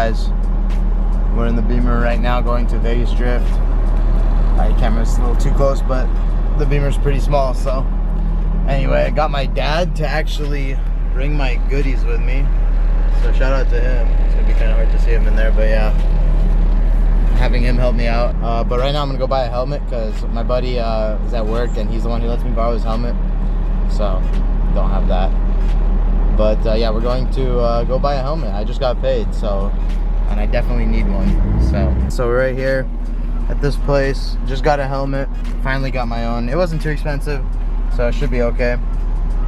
guys. We're in the Beamer right now going to VegasDrift. My camera's a little too close, but the Beamer's pretty small, so. Anyway, I got my dad to actually bring my goodies with me. So shout out to him. It's gonna be kind of hard to see him in there, but yeah. Having him help me out. But right now I'm gonna go buy a helmet because my buddy is at work and he's the one who lets me borrow his helmet. So, don't have that. But yeah, we're going to go buy a helmet. I just got paid, so, and I definitely need one. So we're right here at this place. Just got a helmet. Finally got my own. It wasn't too expensive, so it should be okay.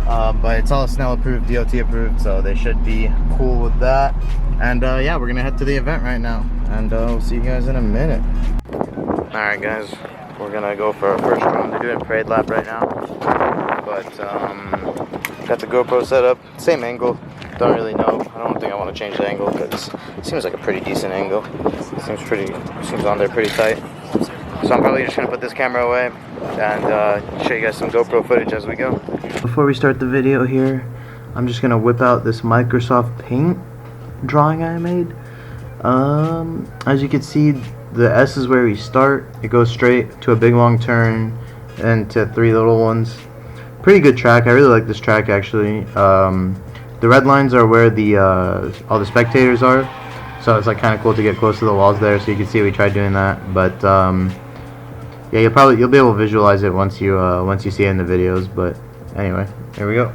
But it's all Snell approved, DOT approved, so they should be cool with that. And yeah, we're gonna head to the event right now, and we'll see you guys in a minute. All right, guys, we're gonna go for our first run. They're doing parade lap right now, but got the GoPro set up, same angle. Don't really know. I don't think I want to change the angle because it seems like a pretty decent angle. Seems on there pretty tight. So I'm probably just gonna put this camera away and show you guys some GoPro footage as we go. Before we start the video here, I'm just gonna whip out this Microsoft Paint drawing I made. As you can see, the S is where we start. It goes straight to a big long turn and to 3 little ones. Pretty good track. I really like this track actually. The red lines are where the all the spectators are, so it's like kind of cool to get close to the walls there, so you can see we tried doing that. But yeah, you'll be able to visualize it once you see it in the videos. But anyway, here we go.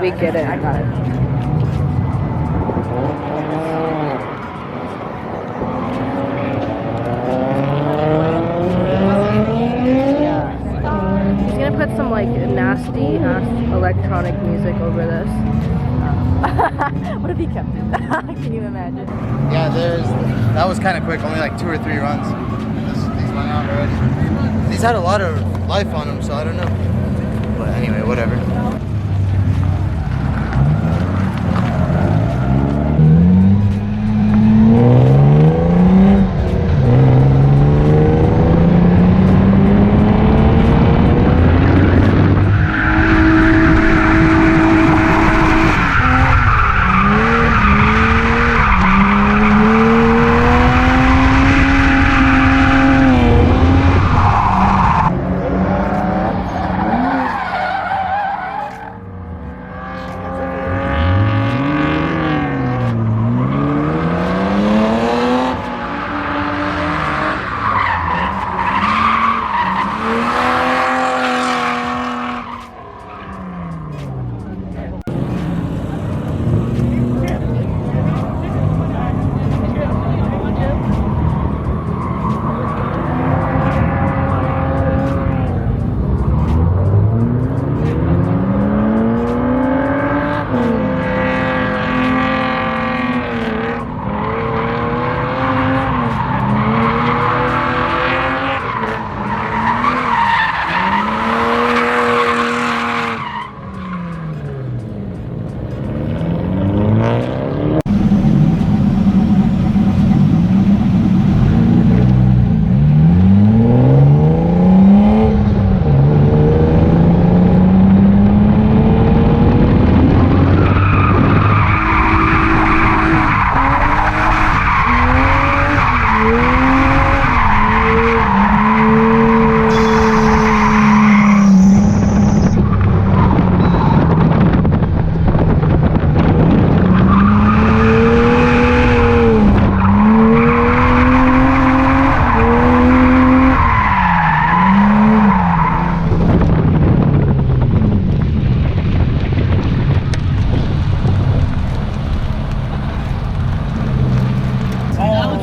We get it. I got it. He's gonna put some like nasty ass electronic music over this. What if he kept it? Can you imagine? Yeah, that was kind of quick, only like 2 or 3 runs. These went out already. These had a lot of life on them, so I don't know. But anyway, whatever.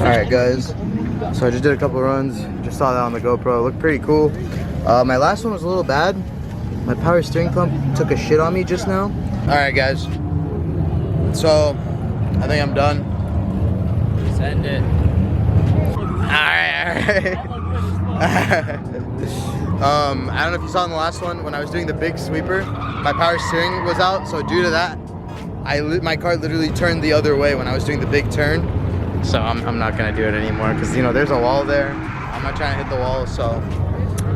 Alright guys, so I just did a couple runs, just saw that on the GoPro, it looked pretty cool. My last one was a little bad. My power steering pump took a shit on me just now. Alright guys, so I think I'm done. Send it. Alright. I don't know if you saw in the last one, when I was doing the big sweeper, my power steering was out, so due to that, my car literally turned the other way when I was doing the big turn. So I'm not gonna do it anymore because, you know, there's a wall there. I'm not trying to hit the wall, so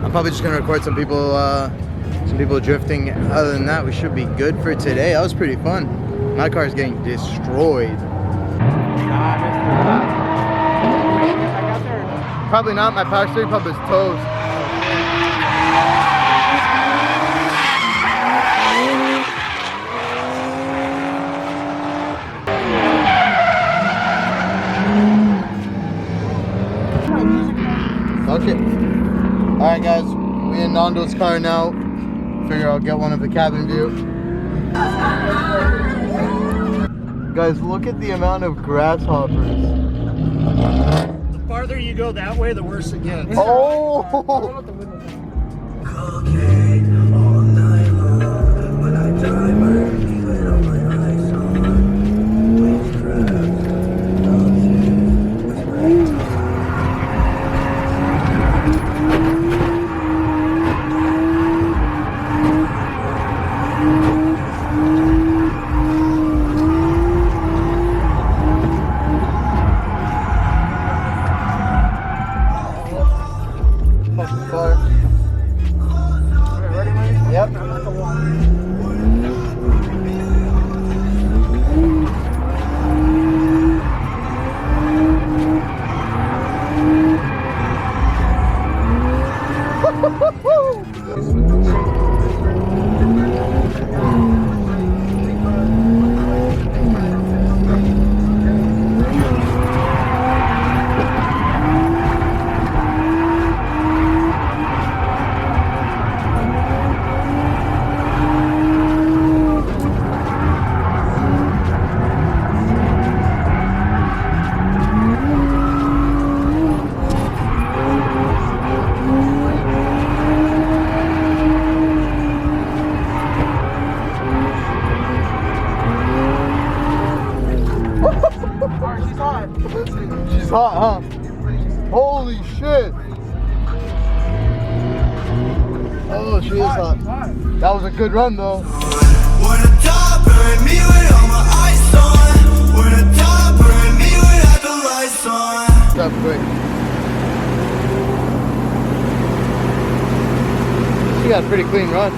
I'm probably just gonna record some people drifting. Other than that, we should be good for today. That was pretty fun. My car is getting destroyed. Probably not. My power steering pump is toast. Okay. Alright guys, we in Nando's car now. Figure I'll get one of the cabin view. Guys, look at the amount of grasshoppers. The farther you go that way, the worse it gets. Oh! She's hot, huh? Holy shit! Oh, she is hot. That was a good run, though. When the top burn me with all my ice on. When the top burn me without the lights on. What's up, quick? She got a pretty clean run.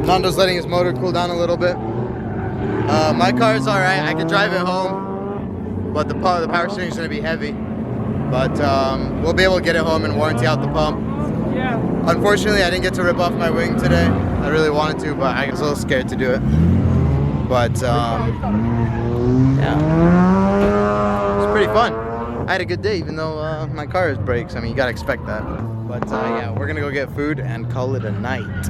Nando's letting his motor cool down a little bit. My car is alright. I can drive it home, but the power steering is going to be heavy. But we'll be able to get it home and warranty out the pump. Yeah. Unfortunately, I didn't get to rip off my wing today. I really wanted to, but I was a little scared to do it. But yeah, it's pretty fun. I had a good day, even though my car has brakes. I mean, you gotta expect that. But yeah, we're gonna go get food and call it a night.